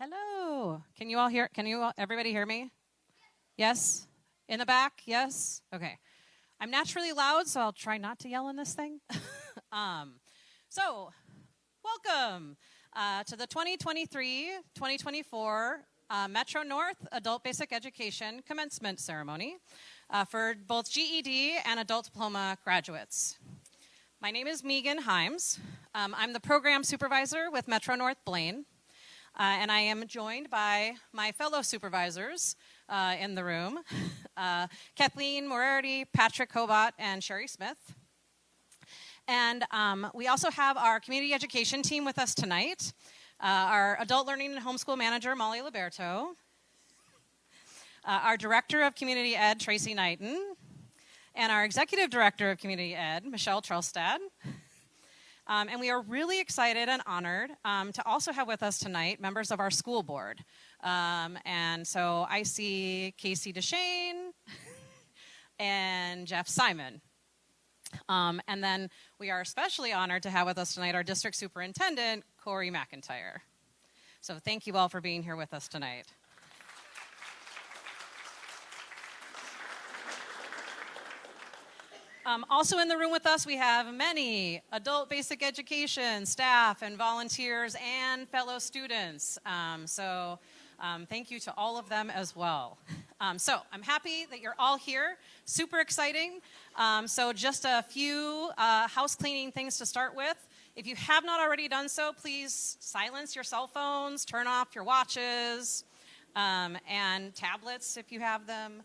Hello. Everybody hear me? Yes? In the back? Yes? Okay. I'm naturally loud, so I'll try not to yell in this thing. Welcome to the 2023-2024 Metro North Adult Basic Education Commencement Ceremony for both GED and Adult Diploma graduates. My name is Megan Himes. I'm the program supervisor with Metro North Blaine. And I am joined by my fellow supervisors in the room, Kathleen Moriarty, Patrick Hobart, and Sherry Smith. And we also have our community education team with us tonight, our adult learning and homeschool manager, Molly Liberto, our director of community ed, Tracy Knighton, and our executive director of community ed, Michelle Trelstad. And we are really excited and honored to also have with us tonight members of our school board. And so I see Casey DeShane and Jeff Simon. And then we are especially honored to have with us tonight our district superintendent, Corey McIntyre. So thank you all for being here with us tonight. Also in the room with us, we have many adult basic education staff and volunteers and fellow students. Thank you to all of them as well. So I'm happy that you're all here. Super exciting. So just a few house cleaning things to start with. If you have not already done so, please silence your cell phones, turn off your watches, and tablets if you have them.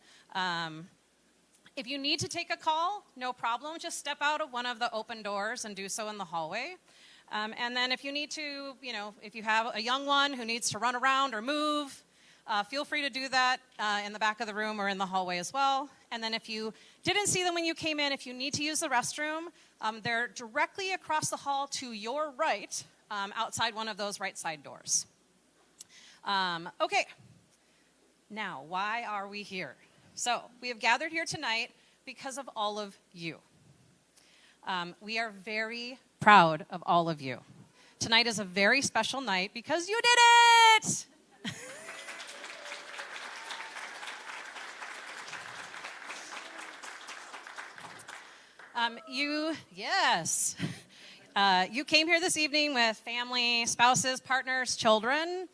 If you need to take a call, no problem. Just step out of one of the open doors and do so in the hallway. And then if you need to, if you have a young one who needs to run around or move, feel free to do that in the back of the room or in the hallway as well. And then if you didn't see them when you came in, if you need to use the restroom, they're directly across the hall to your right, outside one of those right side doors. Okay. Now, why are we here? So, we have gathered here tonight because of all of you. We are very proud of all of you. Tonight is a very special night because you did it! You came here this evening with family, spouses, partners, children,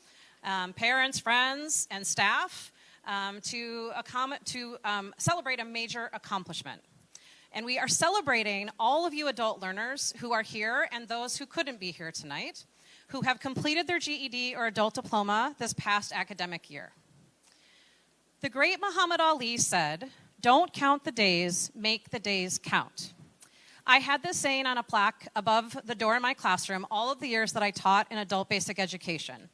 parents, friends, and staff. To celebrate a major accomplishment. And we are celebrating all of you adult learners who are here and those who couldn't be here tonight, who have completed their GED or adult diploma this past academic year. The great Muhammad Ali said, "Don't count the days, make the days count." I had this saying on a plaque above the door in my classroom all of the years that I taught in adult basic education.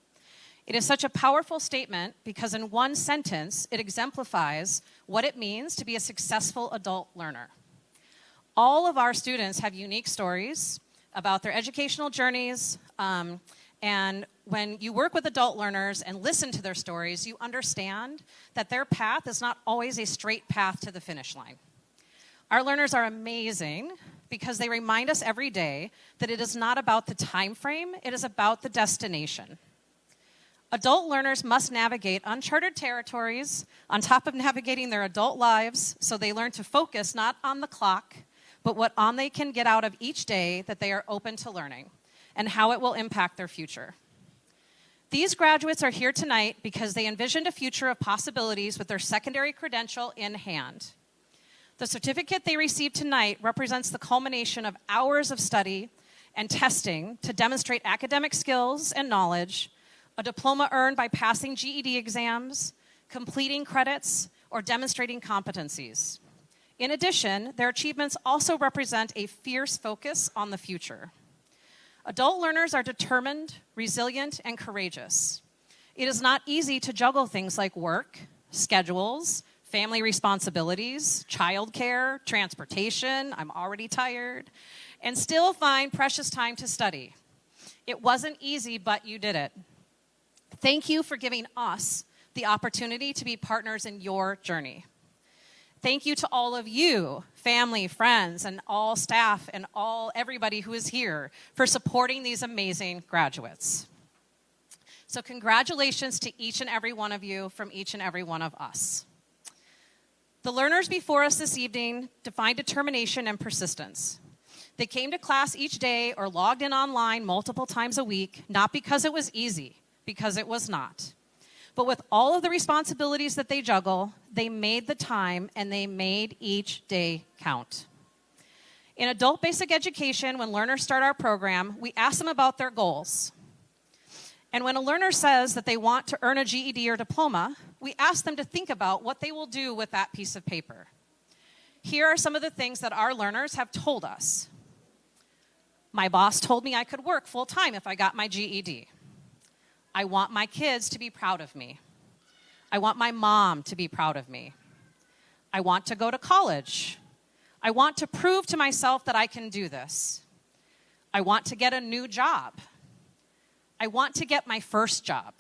It is such a powerful statement because in one sentence, it exemplifies what it means to be a successful adult learner. All of our students have unique stories about their educational journeys, and when you work with adult learners and listen to their stories, you understand that their path is not always a straight path to the finish line. Our learners are amazing because they remind us every day that it is not about the time frame, it is about the destination. Adult learners must navigate uncharted territories on top of navigating their adult lives, so they learn to focus not on the clock, but what they can get out of each day that they are open to learning, and how it will impact their future. These graduates are here tonight because they envisioned a future of possibilities with their secondary credential in hand. The certificate they received tonight represents the culmination of hours of study and testing to demonstrate academic skills and knowledge, a diploma earned by passing GED exams, completing credits, or demonstrating competencies. In addition, their achievements also represent a fierce focus on the future. Adult learners are determined, resilient, and courageous. It is not easy to juggle things like work, schedules, family responsibilities, childcare, transportation, I'm already tired, and still find precious time to study. It wasn't easy, but you did it. Thank you for giving us the opportunity to be partners in your journey. Thank you to all of you, family, friends, and all staff and everybody who is here for supporting these amazing graduates. So congratulations to each and every one of you from each and every one of us. The learners before us this evening defined determination and persistence. They came to class each day or logged in online multiple times a week, not because it was easy, because it was not. But with all of the responsibilities that they juggle, they made the time and they made each day count. In adult basic education, when learners start our program, we ask them about their goals. And when a learner says that they want to earn a GED or diploma, we ask them to think about what they will do with that piece of paper. Here are some of the things that our learners have told us. My boss told me I could work full-time if I got my GED. I want my kids to be proud of me. I want my mom to be proud of me. I want to go to college. I want to prove to myself that I can do this. I want to get a new job. I want to get my first job.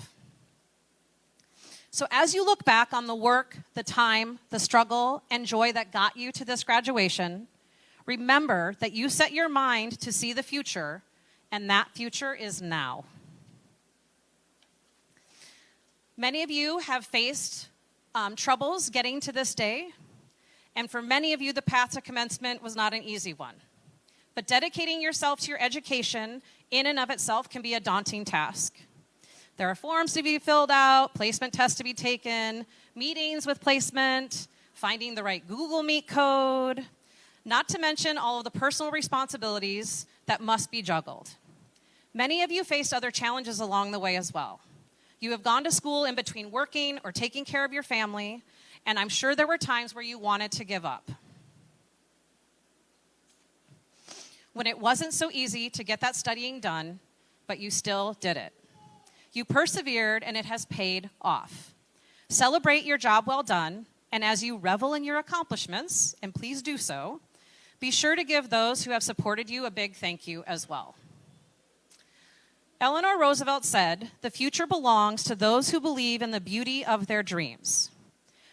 So as you look back on the work, the time, the struggle, and joy that got you to this graduation, remember that you set your mind to see the future, and that future is now. Many of you have faced troubles getting to this day, and for many of you, the path to commencement was not an easy one. But dedicating yourself to your education in and of itself can be a daunting task. There are forms to be filled out, placement tests to be taken, meetings with placement, finding the right Google Meet code, not to mention all of the personal responsibilities that must be juggled. Many of you faced other challenges along the way as well. You have gone to school in between working or taking care of your family, and I'm sure there were times where you wanted to give up. When it wasn't so easy to get that studying done, but you still did it. You persevered, and it has paid off. Celebrate your job well done, and as you revel in your accomplishments, and please do so, be sure to give those who have supported you a big thank you as well. Eleanor Roosevelt said, "The future belongs to those who believe in the beauty of their dreams."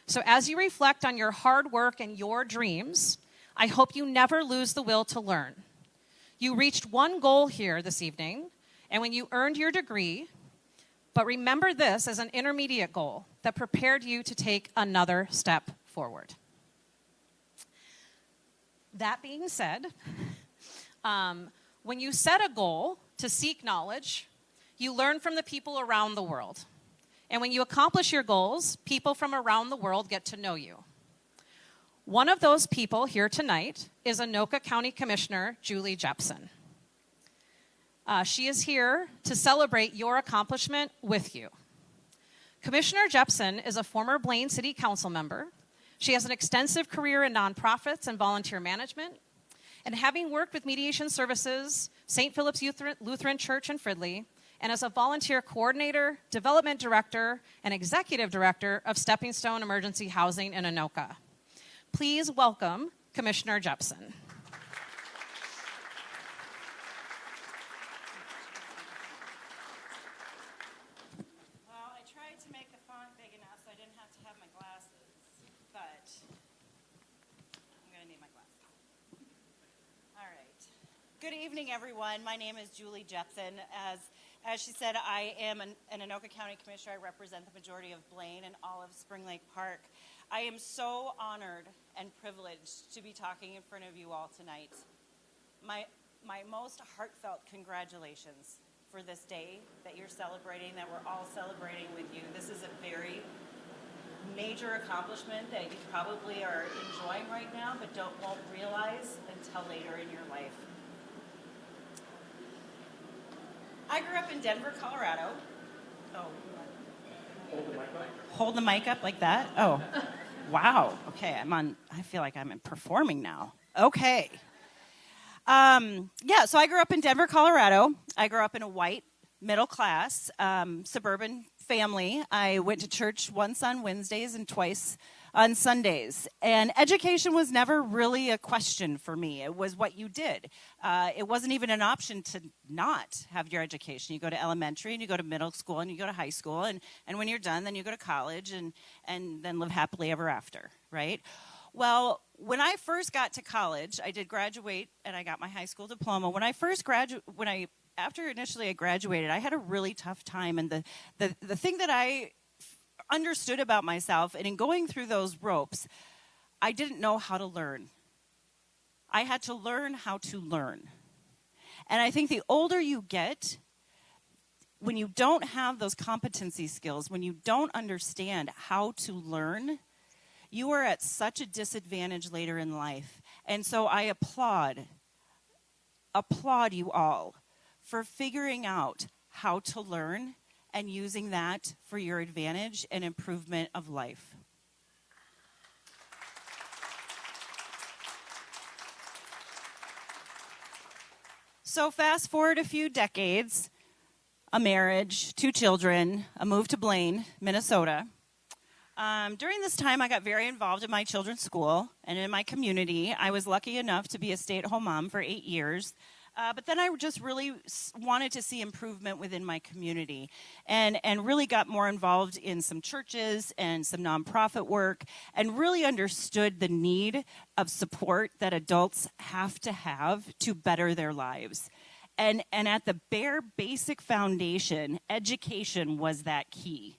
So as you reflect on your hard work and your dreams, I hope you never lose the will to learn. You reached one goal here this evening, and when you earned your degree, but remember this as an intermediate goal that prepared you to take another step forward. That being said, when you set a goal to seek knowledge, you learn from the people around the world. And when you accomplish your goals, people from around the world get to know you. One of those people here tonight is Anoka County Commissioner Julie Jeffson. She is here to celebrate your accomplishment with you. Commissioner Jeffson is a former Blaine City Council member. She has an extensive career in nonprofits and volunteer management. And having worked with Mediation Services, St. Philip's Lutheran Church in Fridley, and as a volunteer coordinator, development director, and executive director of Stepping Stone Emergency Housing in Anoka. Please welcome Commissioner Jeffson. Well, I tried to make the font big enough so I didn't have to have my glasses, but I'm going to need my glasses. All right. Good evening, everyone. My name is Julie Jeffson. As she said, I am an Anoka County Commissioner. I represent the majority of Blaine and all of Spring Lake Park. I am so honored and privileged to be talking in front of you all tonight. My most heartfelt congratulations for this day that you're celebrating, that we're all celebrating with you. This is a very major accomplishment that you probably are enjoying right now, but won't realize until later in your life. I grew up in Denver, Colorado. Oh. Hold the mic up like that? Oh. Wow. Okay, I feel like I'm performing now. Okay. So I grew up in Denver, Colorado. I grew up in a white, middle-class, suburban family. I went to church once on Wednesdays and twice on Sundays. And education was never really a question for me. It was what you did. It wasn't even an option to not have your education. You go to elementary, and you go to middle school, and you go to high school, and when you're done, then you go to college, and then live happily ever after, right? Well, when I first got to college, I did graduate, and I got my high school diploma. When I after initially I graduated, I had a really tough time. And the thing that I understood about myself, and in going through those ropes, I didn't know how to learn. I had to learn how to learn. And I think the older you get, when you don't have those competency skills, when you don't understand how to learn, you are at such a disadvantage later in life. And so I applaud you all for figuring out how to learn and using that for your advantage and improvement of life. So fast forward a few decades, a marriage, 2 children, a move to Blaine, Minnesota. During this time, I got very involved in my children's school and in my community. I was lucky enough to be a stay-at-home mom for 8 years. But then I just really wanted to see improvement within my community and really got more involved in some churches and some nonprofit work and really understood the need of support that adults have to better their lives. And at the bare basic foundation, education was that key.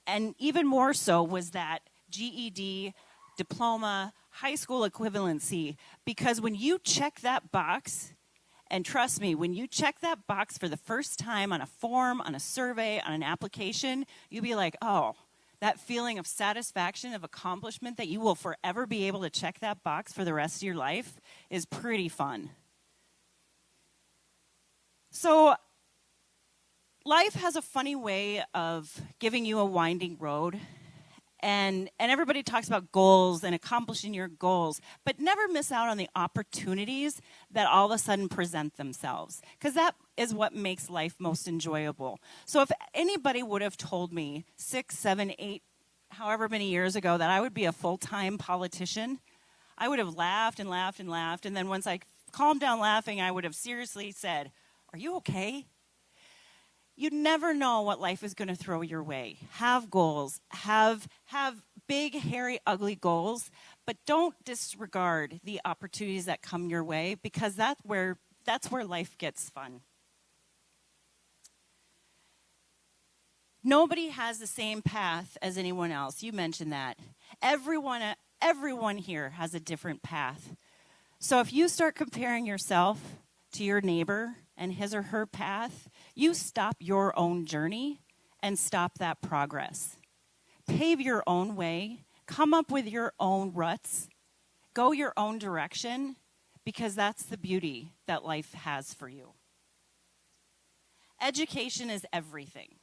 And even more so was that GED, diploma, high school equivalency, because when you check that box, and trust me, when you check that box for the first time on a form, on a survey, on an application, you'll be like, oh, that feeling of satisfaction, of accomplishment that you will forever be able to check that box for the rest of your life is pretty fun. So life has a funny way of giving you a winding road. And everybody talks about goals and accomplishing your goals, but never miss out on the opportunities that all of a sudden present themselves, because that is what makes life most enjoyable. So if anybody would have told me 6, 7, 8, however many years ago that I would be a full-time politician, I would have laughed and laughed and laughed. And then once I calmed down laughing, I would have seriously said, "Are you okay?" You never know what life is going to throw your way. Have goals. Have big, hairy, ugly goals, but don't disregard the opportunities that come your way, because that's where life gets fun. Nobody has the same path as anyone else. You mentioned that. Everyone here has a different path. So if you start comparing yourself to your neighbor and his or her path, you stop your own journey and stop that progress. Pave your own way. Come up with your own ruts. Go your own direction, because that's the beauty that life has for you. Education is everything.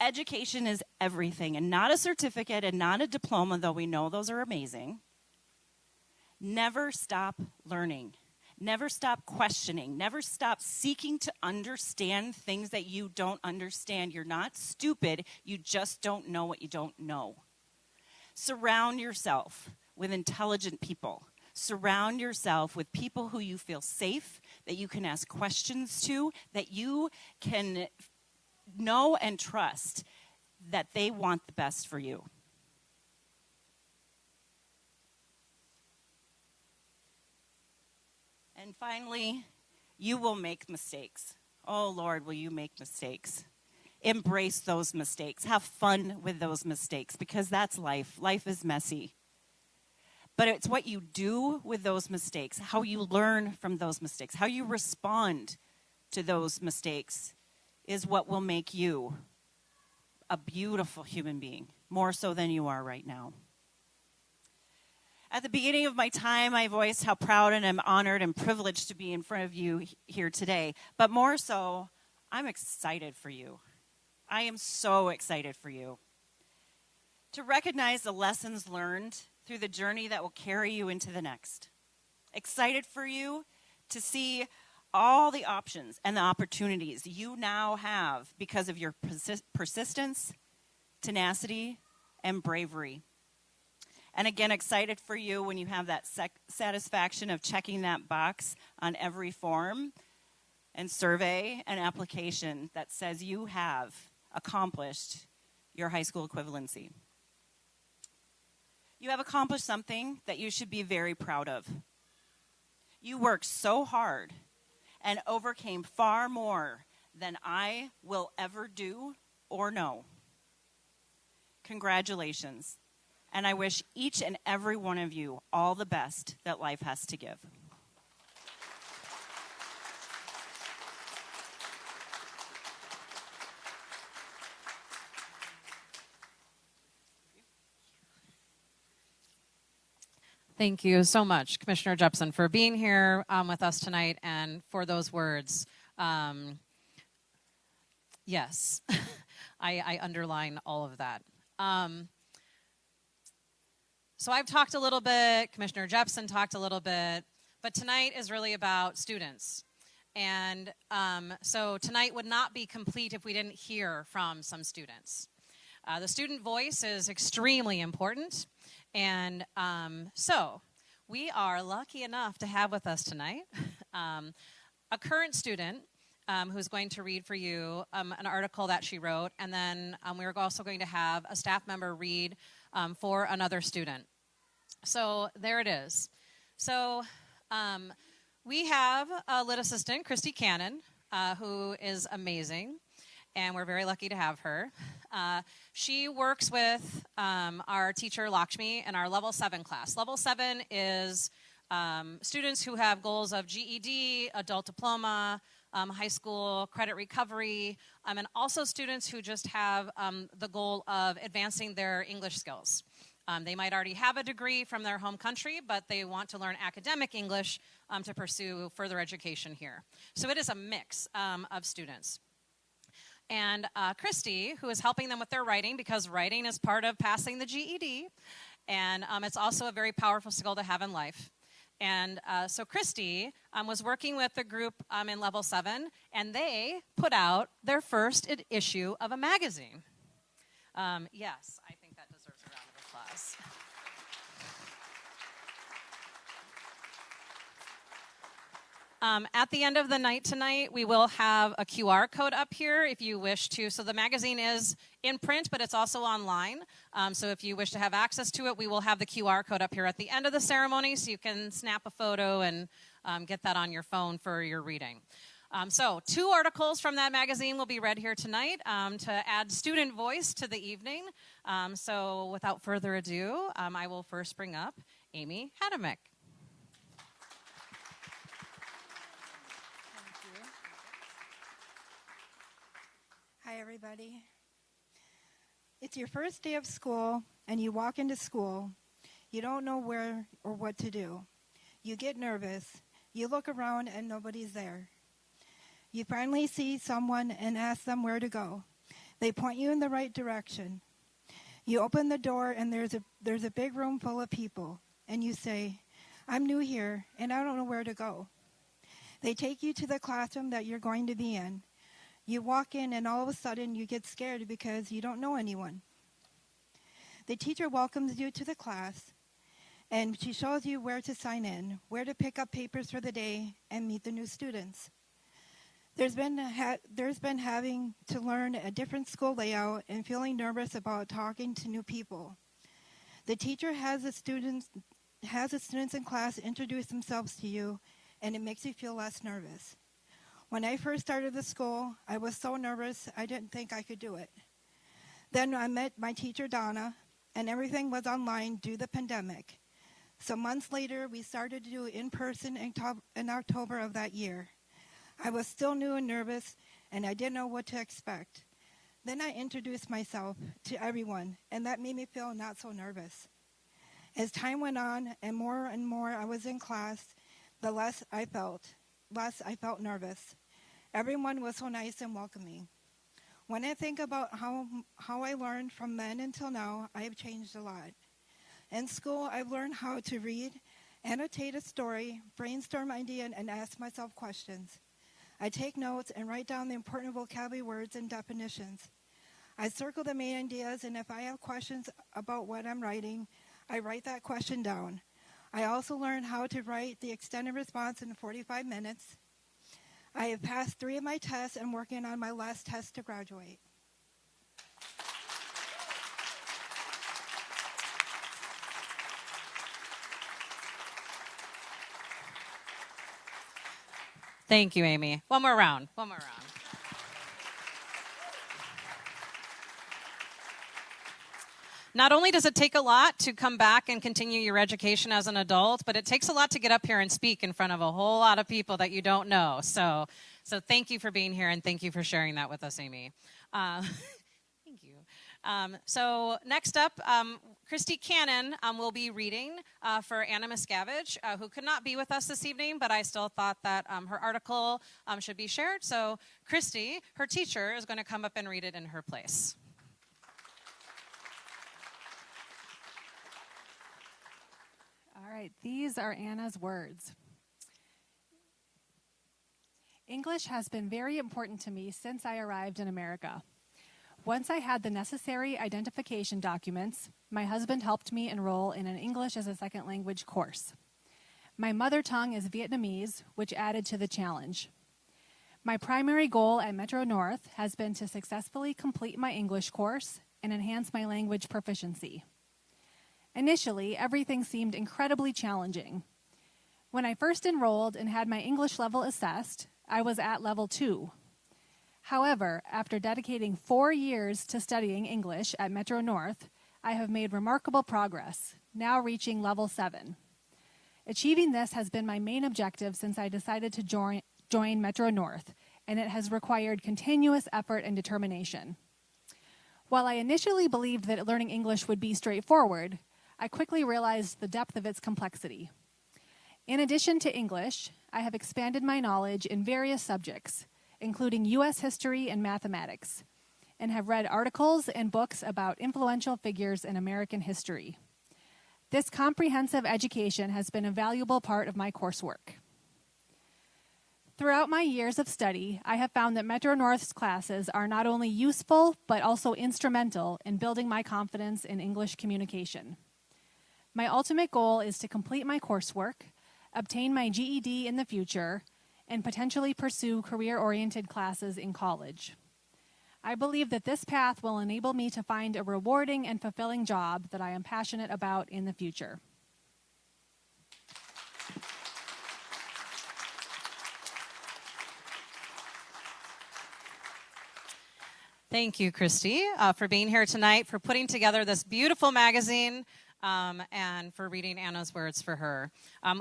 Education is everything, and not a certificate and not a diploma, though we know those are amazing. Never stop learning. Never stop questioning. Never stop seeking to understand things that you don't understand. You're not stupid. You just don't know what you don't know. Surround yourself with intelligent people. Surround yourself with people who you feel safe, that you can ask questions to, that you can know and trust that they want the best for you. And finally, you will make mistakes. Oh, Lord, will you make mistakes? Embrace those mistakes. Have fun with those mistakes, because that's life. Life is messy. But it's what you do with those mistakes, how you learn from those mistakes, how you respond to those mistakes is what will make you a beautiful human being, more so than you are right now. At the beginning of my time, I voiced how proud and I'm honored and privileged to be in front of you here today. But more so, I'm excited for you. I am so excited for you. To recognize the lessons learned through the journey that will carry you into the next. Excited for you to see all the options and the opportunities you now have because of your persistence, tenacity, and bravery. And again, excited for you when you have that satisfaction of checking that box on every form and survey and application that says you have accomplished your high school equivalency. You have accomplished something that you should be very proud of. You worked so hard, and overcame far more than I will ever do or know. Congratulations, and I wish each and every one of you all the best that life has to give. Thank you so much, Commissioner Jeffson, for being here with us tonight and for those words. Yes, I underline all of that. So I've talked a little bit, Commissioner Jeffson talked a little bit, but tonight is really about students. And so tonight would not be complete if we didn't hear from some students. The student voice is extremely important. And so we are lucky enough to have with us tonight a current student who's going to read for you an article that she wrote. And then we're also going to have a staff member read for another student. So there it is. So we have a lit assistant, Christy Cannon, who is amazing. And we're very lucky to have her. She works with our teacher, Lakshmi, in our Level 7 class. Level 7 is students who have goals of GED, adult diploma, high school credit recovery, and also students who just have the goal of advancing their English skills. They might already have a degree from their home country, but they want to learn academic English to pursue further education here. So it is a mix of students. And Christy, who is helping them with their writing, because writing is part of passing the GED, and it's also a very powerful skill to have in life. And so Christy was working with a group in Level 7, and they put out their first issue of a magazine. Yes, I think that deserves a round of applause. At the end of the night tonight, we will have a QR code up here if you wish to. So the magazine is in print, but it's also online. So if you wish to have access to it, we will have the QR code up here at the end of the ceremony so you can snap a photo and get that on your phone for your reading. So 2 articles from that magazine will be read here tonight to add student voice to the evening. So without further ado, I will first bring up Amy Hadamick. Hi, everybody. It's your first day of school, and you walk into school. You don't know where or what to do. You get nervous. You look around, and nobody's there. You finally see someone and ask them where to go. They point you in the right direction. You open the door, and there's a big room full of people, and you say, "I'm new here, and I don't know where to go." They take you to the classroom that you're going to be in. You walk in, and all of a sudden, you get scared because you don't know anyone. The teacher welcomes you to the class, and she shows you where to sign in, where to pick up papers for the day, and meet the new students. There's been having to learn a different school layout and feeling nervous about talking to new people. The teacher has the students in class introduce themselves to you, and it makes you feel less nervous. When I first started the school, I was so nervous I didn't think I could do it. Then I met my teacher, Donna, and everything was online due to the pandemic. So months later, we started to do in-person in October of that year. I was still new and nervous, and I didn't know what to expect. Then I introduced myself to everyone, and that made me feel not so nervous. As time went on and more I was in class, the less I felt nervous. Everyone was so nice and welcoming. When I think about how I learned from then until now, I have changed a lot. In school, I've learned how to read, annotate a story, brainstorm ideas, and ask myself questions. I take notes and write down the important vocabulary words and definitions. I circle the main ideas, and if I have questions about what I'm writing, I write that question down. I also learned how to write the extended response in 45 minutes. I have passed 3 of my tests and working on my last test to graduate. Thank you, Amy. One more round. One more round. Not only does it take a lot to come back and continue your education as an adult, but it takes a lot to get up here and speak in front of a whole lot of people that you don't know. So thank you for being here, and thank you for sharing that with us, Amy. Thank you. So next up, Christy Cannon will be reading for Anna Miscavige, who could not be with us this evening, but I still thought that her article should be shared. So Christy, her teacher, is going to come up and read it in her place. All right, these are Anna's words. English has been very important to me since I arrived in America. Once I had the necessary identification documents, my husband helped me enroll in an English as a second language course. My mother tongue is Vietnamese, which added to the challenge. My primary goal at Metro North has been to successfully complete my English course and enhance my language proficiency. Initially, everything seemed incredibly challenging. When I first enrolled and had my English level assessed, I was at level 2. However, after dedicating 4 years to studying English at Metro North, I have made remarkable progress, now reaching level 7. Achieving this has been my main objective since I decided to join Metro North, and it has required continuous effort and determination. While I initially believed that learning English would be straightforward, I quickly realized the depth of its complexity. In addition to English, I have expanded my knowledge in various subjects, including U.S. history and mathematics, and have read articles and books about influential figures in American history. This comprehensive education has been a valuable part of my coursework. Throughout my years of study, I have found that Metro North's classes are not only useful, but also instrumental in building my confidence in English communication. My ultimate goal is to complete my coursework, obtain my GED in the future, and potentially pursue career-oriented classes in college. I believe that this path will enable me to find a rewarding and fulfilling job that I am passionate about in the future. Thank you, Christy, for being here tonight, for putting together this beautiful magazine, and for reading Anna's words for her.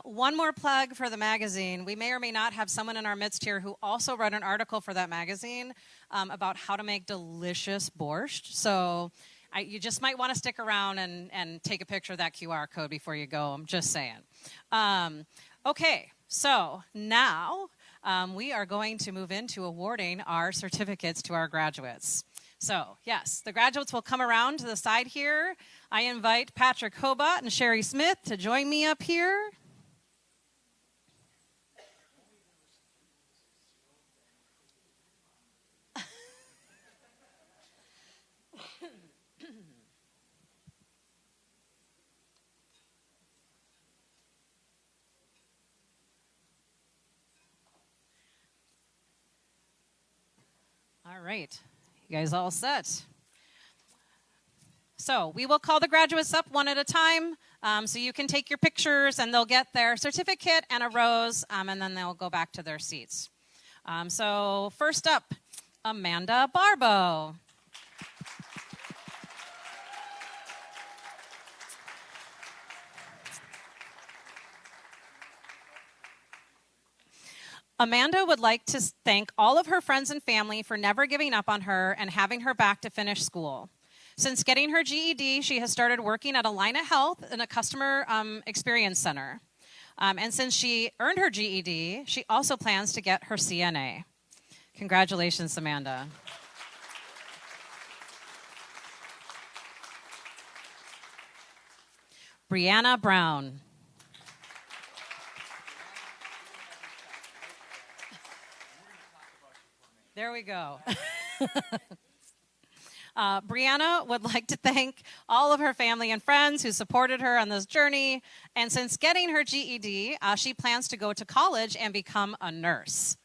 One more plug for the magazine. We may or may not have someone in our midst here who also wrote an article for that magazine about how to make delicious borscht. So you just might want to stick around and take a picture of that QR code before you go. I'm just saying. Okay, so now we are going to move into awarding our certificates to our graduates. So, yes, the graduates will come around to the side here. I invite Patrick Hobart and Sherry Smith to join me up here. All right. You guys all set? So we will call the graduates up one at a time, so you can take your pictures, and they'll get their certificate and a rose, and then they'll go back to their seats. So first up, Amanda Barbo. Amanda would like to thank all of her friends and family for never giving up on her and having her back to finish school. Since getting her GED, she has started working at Allina Health in a customer experience center. And since she earned her GED, she also plans to get her CNA. Congratulations, Amanda. Brianna Brown. There we go. Brianna would like to thank all of her family and friends who supported her on this journey. And since getting her GED, she plans to go to college and become a nurse.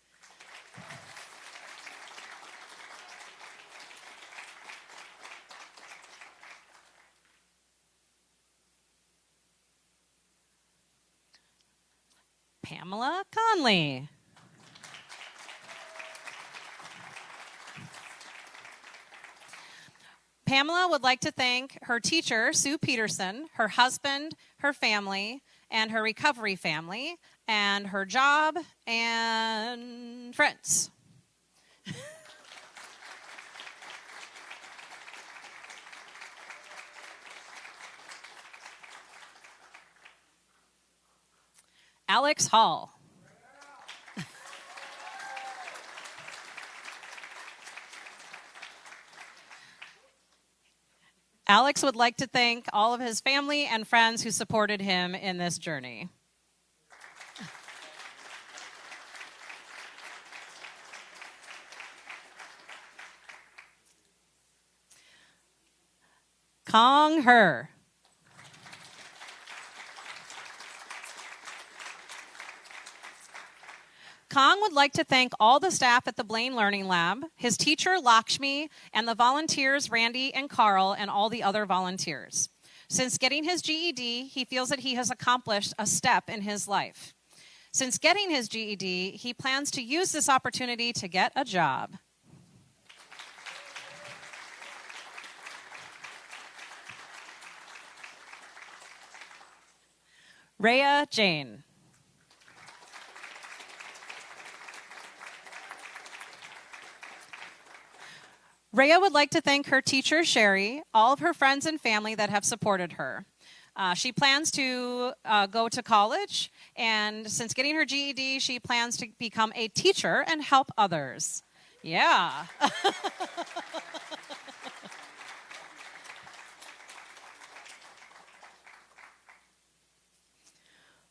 Pamela Conley. Pamela would like to thank her teacher, Sue Peterson, her husband, her family, and her recovery family, and her job and friends. Alex Hall. Alex would like to thank all of his family and friends who supported him in this journey. Kong Her. Kong would like to thank all the staff at the Blaine Learning Lab, his teacher Lakshmi, and the volunteers Randy and Carl, and all the other volunteers. Since getting his GED, he feels that he has accomplished a step in his life. Since getting his GED, he plans to use this opportunity to get a job. Rhea Jane. Rhea would like to thank her teacher, Sherry, all of her friends and family that have supported her. She plans to go to college, and since getting her GED, she plans to become a teacher and help others. Yeah.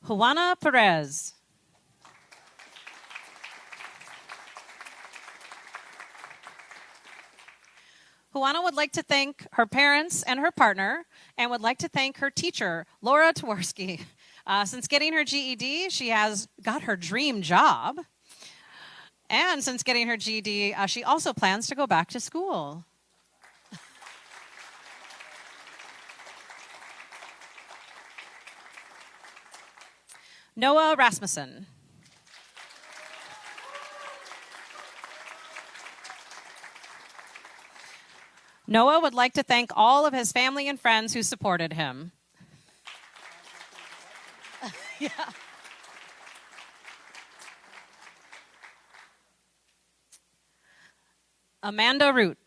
Juana Perez. Juana would like to thank her parents and her partner, and would like to thank her teacher, Laura Tworski. Since getting her GED, she has got her dream job. And since getting her GED, she also plans to go back to school. Noah Rasmussen. Noah would like to thank all of his family and friends who supported him. Yeah. Amanda Root.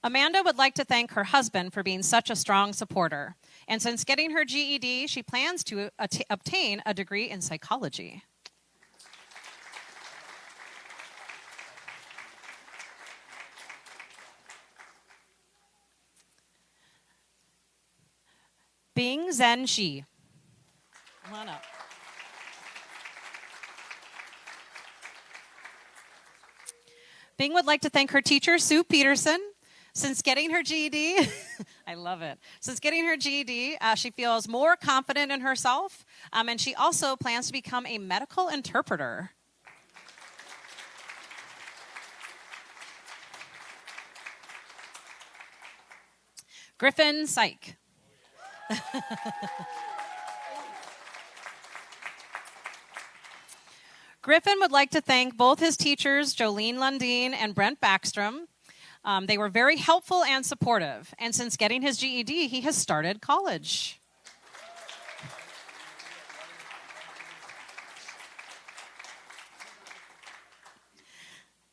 Amanda would like to thank her husband for being such a strong supporter. And since getting her GED, she plans to obtain a degree in psychology. Bing Zen Shi. Come on up. Bing would like to thank her teacher, Sue Peterson. Since getting her GED, I love it. Since getting her GED, she feels more confident in herself, and she also plans to become a medical interpreter. Griffin Syke. Griffin would like to thank both his teachers, Jolene Lundeen and Brent Backstrom. They were very helpful and supportive. And since getting his GED, he has started college.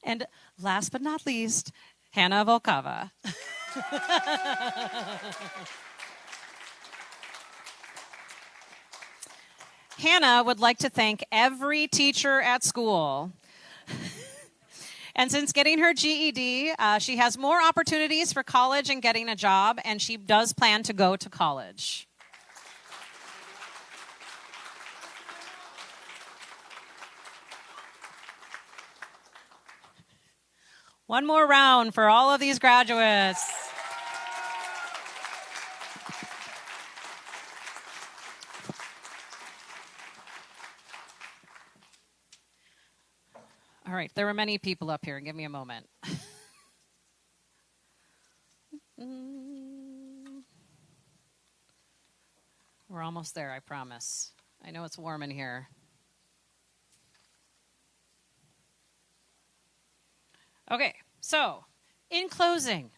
And last but not least, Hannah Volkova. Hannah would like to thank every teacher at school. And since getting her GED, she has more opportunities for college and getting a job, and she does plan to go to college. One more round for all of these graduates. All right, there were many people up here. Give me a moment. We're almost there, I promise. I know it's warm in here. Okay, so in closing,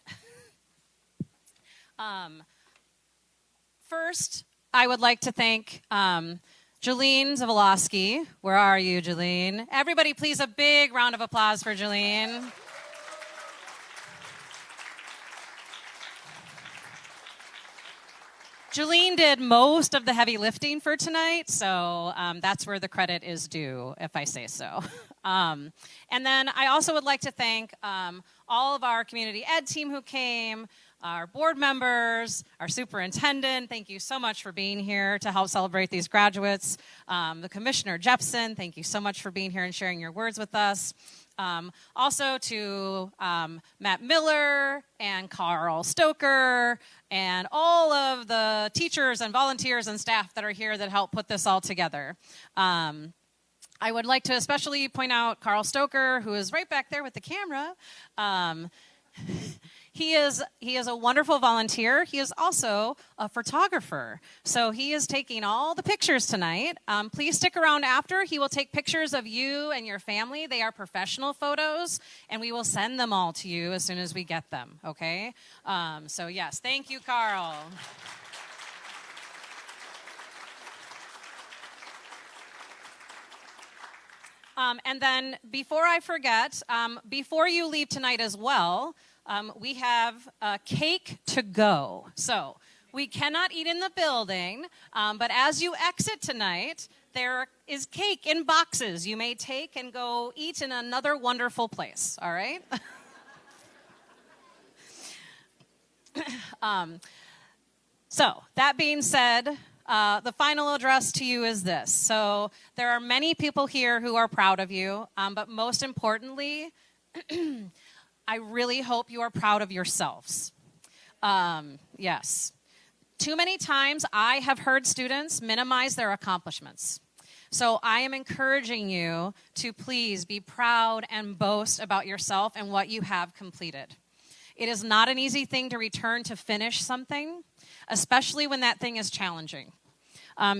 first, I would like to thank Jolene Zavolosky. Where are you, Jolene? Everybody, please, a big round of applause for Jolene. Jolene did most of the heavy lifting for tonight, so that's where the credit is due, if I say so. And then I also would like to thank all of our community ed team who came, our board members, our superintendent. Thank you so much for being here to help celebrate these graduates. The Commissioner Jeffson, thank you so much for being here and sharing your words with us. Also to Matt Miller and Carl Stoker and all of the teachers and volunteers and staff that are here that help put this all together. I would like to especially point out Carl Stoker, who is right back there with the camera. He is a wonderful volunteer. He is also a photographer. So he is taking all the pictures tonight. Please stick around after. He will take pictures of you and your family. They are professional photos, and we will send them all to you as soon as we get them, okay? So yes, thank you, Carl. And then before I forget, before you leave tonight as well, we have cake to go. So we cannot eat in the building, but as you exit tonight, there is cake in boxes you may take and go eat in another wonderful place, all right? So that being said, the final address to you is this. So there are many people here who are proud of you, but most importantly, I really hope you are proud of yourselves. Yes. Too many times I have heard students minimize their accomplishments. So I am encouraging you to please be proud and boast about yourself and what you have completed. It is not an easy thing to return to finish something, especially when that thing is challenging.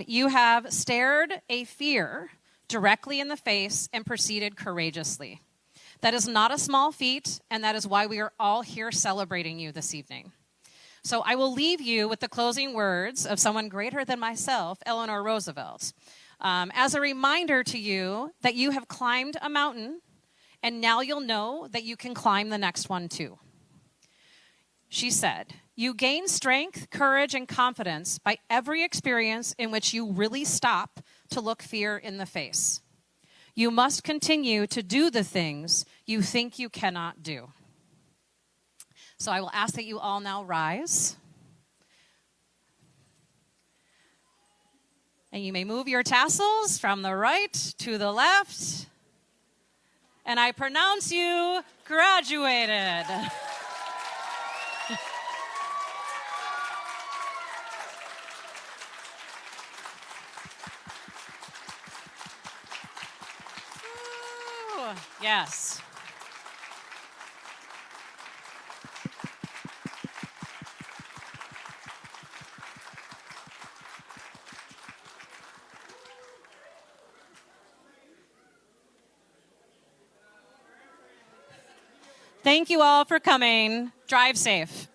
You have stared a fear directly in the face and proceeded courageously. That is not a small feat, and that is why we are all here celebrating you this evening. So I will leave you with the closing words of someone greater than myself, Eleanor Roosevelt, as a reminder to you that you have climbed a mountain, and now you'll know that you can climb the next one too. She said, "You gain strength, courage, and confidence by every experience in which you really stop to look fear in the face. You must continue to do the things you think you cannot do." So I will ask that you all now rise. And you may move your tassels from the right to the left. And I pronounce you graduated. Yes. Thank you all for coming. Drive safe.